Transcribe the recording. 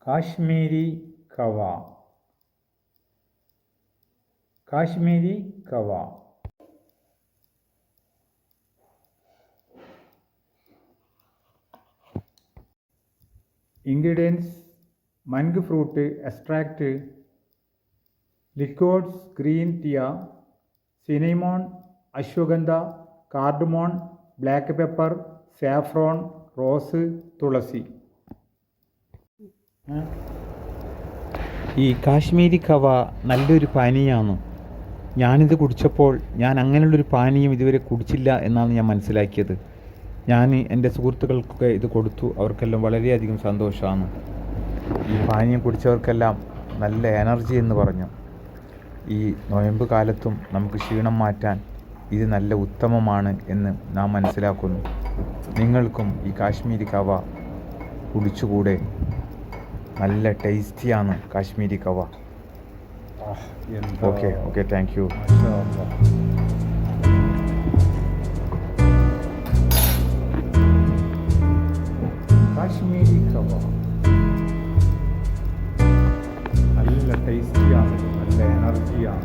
Kashmiri kahwa. Kashmiri kahwa. Ingredients: monk fruit extract, liquids green tea, cinnamon, ashwagandha, cardamom, black pepper, saffron, rose, tulsi. ഈ കാശ്മീരി കവ നല്ലൊരു പാനീയമാണ്. ഞാനിത് കുടിച്ചപ്പോൾ ഞാൻ അങ്ങനെയുള്ളൊരു പാനീയം ഇതുവരെ കുടിച്ചില്ല എന്നാണ് ഞാൻ മനസ്സിലാക്കിയത്. ഞാൻ എൻ്റെ സുഹൃത്തുക്കൾക്കൊക്കെ ഇത് കൊടുത്തു. അവർക്കെല്ലാം വളരെയധികം സന്തോഷമാണ്. ഈ പാനീയം കുടിച്ചവർക്കെല്ലാം നല്ല എനർജി എന്ന് പറഞ്ഞു. ഈ നൊയമ്പ് കാലത്തും നമുക്ക് ക്ഷീണം മാറ്റാൻ ഇത് നല്ല ഉത്തമമാണ് എന്ന് നാം മനസ്സിലാക്കുന്നു. നിങ്ങൾക്കും ഈ കാശ്മീരി കവ കുടിച്ചുകൂടെ? നല്ല ടേസ്റ്റിയാണ് Kashmiri kahwa. Okay thank you. Kashmiri kahwa നല്ല ടേസ്റ്റിയാണ്, നല്ല എനർജിയാണ്.